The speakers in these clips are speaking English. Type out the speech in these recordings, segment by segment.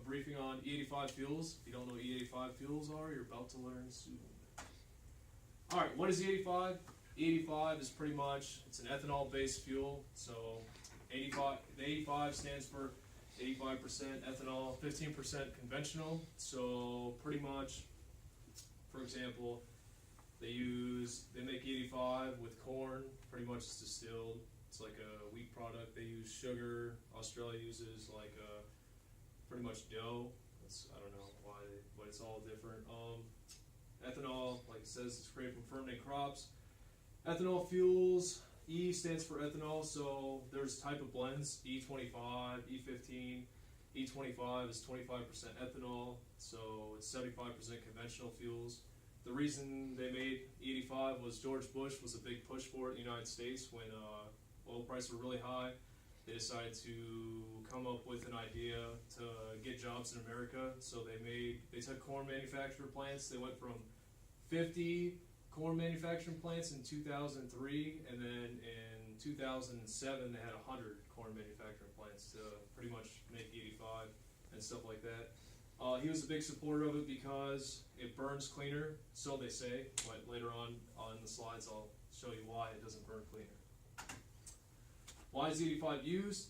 briefing on E85 fuels. If you don't know what E85 fuels are, you're about to learn soon. Alright, what is E85? E85 is pretty much, it's an ethanol-based fuel. So the 85 stands for 85% ethanol, 15% conventional. So pretty much, for example, they make E85 with corn, pretty much it's distilled. It's like a wheat product. They use sugar. Australia uses like pretty much dough. I don't know why, but it's all different. Ethanol, like it says, it's created from fermented crops. Ethanol fuels, E stands for ethanol, so there's type of blends, E25, E15. E25 is 25% ethanol, so it's 75% conventional fuels. The reason they made E85 was George Bush was a big push for it in the United States when oil prices were really high. They decided to come up with an idea to get jobs in America. So they took corn manufacturing plants. They went from 50 corn manufacturing plants in 2003, and then in 2007 they had 100 corn manufacturing plants to pretty much make E85 and stuff like that. He was a big supporter of it because it burns cleaner, so they say, but later on the slides I'll show you why it doesn't burn cleaner. Why is E85 used?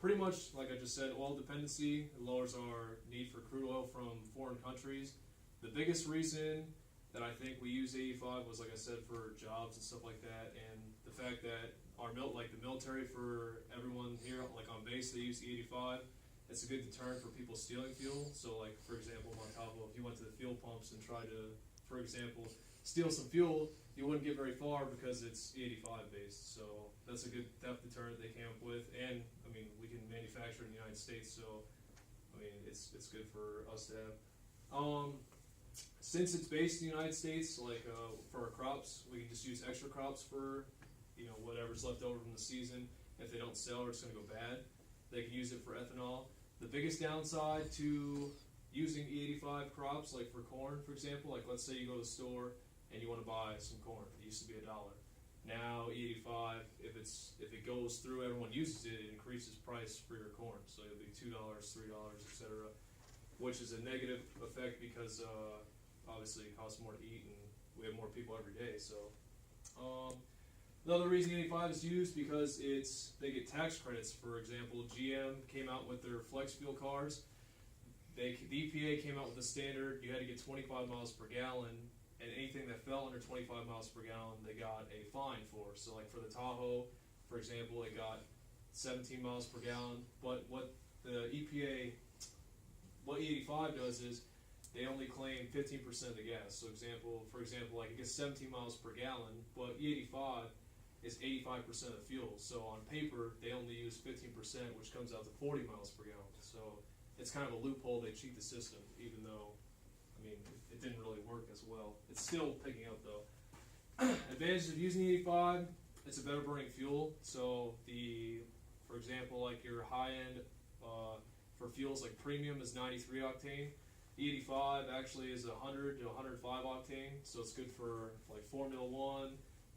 Pretty much, like I just said, oil dependency. It lowers our need for crude oil from foreign countries. The biggest reason that I think we use E85 was, like I said, for jobs and stuff like that, and the fact that the military, for everyone here, like on base, they use E85. It's a good deterrent for people stealing fuel. So, like, for example, Montalvo, if you went to the fuel pumps and tried to, for example, steal some fuel, you wouldn't get very far because it's E85 based. So that's a good theft deterrent they came up with. And, I mean, we can manufacture in the United States, so, I mean, it's good for us to have. Since it's based in the United States, like for our crops, we can just use extra crops for, whatever's left over from the season. If they don't sell or it's going to go bad, they can use it for ethanol. The biggest downside to using E85 crops, like for corn, for example, like let's say you go to the store and you want to buy some corn. It used to be $1. Now E85, if it goes through, everyone uses it, it increases price for your corn. So it'll be $2, $3, etc., which is a negative effect because obviously it costs more to eat and we have more people every day. So another reason E85 is used because they get tax credits. For example, GM came out with their flex fuel cars. The EPA came out with a standard you had to get 25 miles per gallon, and anything that fell under 25 miles per gallon they got a fine for. So like for the Tahoe, for example, it got 17 miles per gallon. But what the EPA, what E85 does is they only claim 15% of the gas. So for example, like it gets 17 miles per gallon, but E85 is 85% of the fuel. So on paper, they only use 15%, which comes out to 40 miles per gallon. So it's kind of a loophole. They cheat the system, even though, I mean, it didn't really work as well. It's still picking up though. Advantages of using E85, it's a better burning fuel. So for example, like your high end for fuels like premium is 93 octane. E85 actually is 100 to 105 octane. So it's good for like Formula One,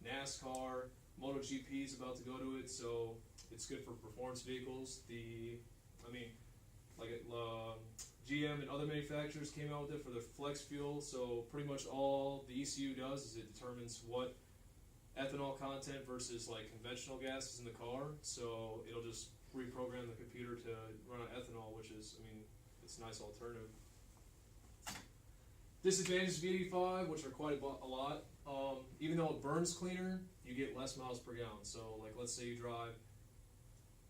NASCAR, MotoGP is about to go to it, so it's good for performance vehicles. GM and other manufacturers came out with it for their flex fuel, so pretty much all the ECU does is it determines what ethanol content versus like conventional gases in the car, so it'll just reprogram the computer to run on ethanol, which is, it's a nice alternative. Disadvantages of E85, which are quite a lot. Even though it burns cleaner, you get less miles per gallon. So, like, let's say you drive,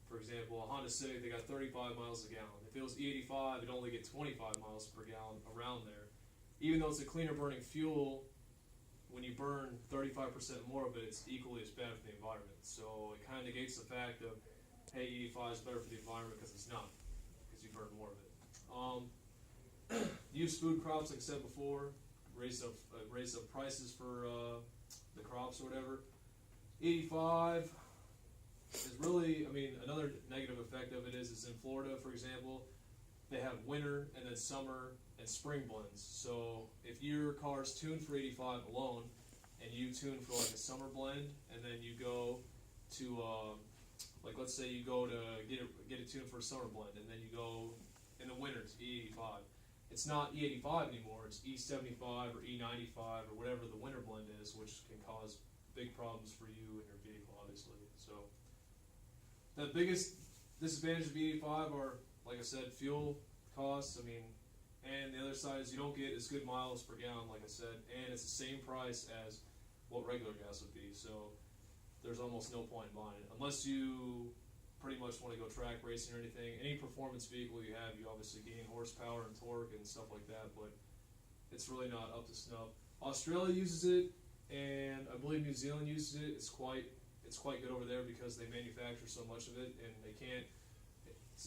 for example, a Honda Civic, they got 35 miles a gallon. If it was E85, it'd only get 25 miles per gallon around there. Even though it's a cleaner burning fuel, when you burn 35% more of it, it's equally as bad for the environment. So it kind of negates the fact of, hey, E85 is better for the environment, because it's not, because you burn more of it. Use food crops, like I said before, raise up prices for the crops or whatever. E85 is really, another negative effect of it is in Florida, for example, they have winter and then summer and spring blends. So if your car's tuned for 85 alone and you tune for like a summer blend, and then you go to like let's say you go to get it tuned for a summer blend, and then you go in the winter to E85, it's not E85 anymore, it's E75 or E95 or whatever the winter blend is, which can cause big problems for you and your vehicle, obviously. So, the biggest disadvantage of E85 are, like I said, fuel costs. I mean, and the other side is you don't get as good miles per gallon, like I said, and it's the same price as what regular gas would be. So, there's almost no point in buying it unless you pretty much want to go track racing or anything. Any performance vehicle you have, you obviously gain horsepower and torque and stuff like that, but it's really not up to snuff. Australia uses it, and I believe New Zealand uses it. It's quite good over there because they manufacture so much of it, and they can't.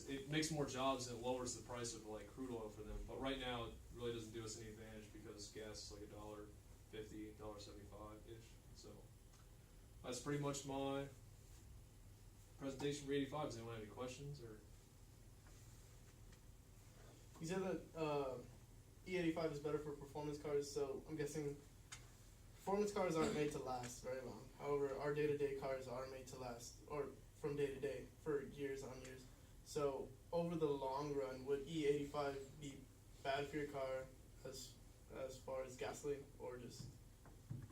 It makes more jobs and it lowers the price of like crude oil for them. But right now, it really doesn't do us any advantage because gas is like $1.50, $1.75 ish. So that's pretty much my presentation for 85. Does anyone have any questions or? You said that E85 is better for performance cars, so I'm guessing performance cars aren't made to last very long. However, our day-to-day cars are made to last, or from day to day, for years on years. So over the long run, would E85 be bad for your car as far as gasoline, or just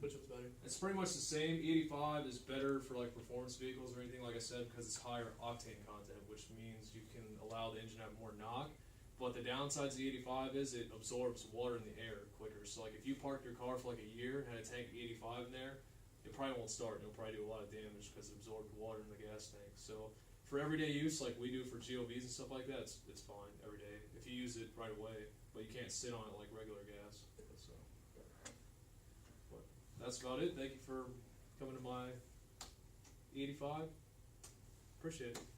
which one's better? It's pretty much the same. E85 is better for like performance vehicles or anything, like I said, because it's higher octane content, which means you can allow the engine to have more knock. But the downsides of the E85 is it absorbs water in the air quicker. So like if you parked your car for like a year and had a tank of E85 in there, it probably won't start and it'll probably do a lot of damage because it absorbed water in the gas tank. So for everyday use, like we do for GOVs and stuff like that, it's fine every day if you use it right away. But you can't sit on it like regular gas. So but that's about it. Thank you for coming to my E85. Appreciate it.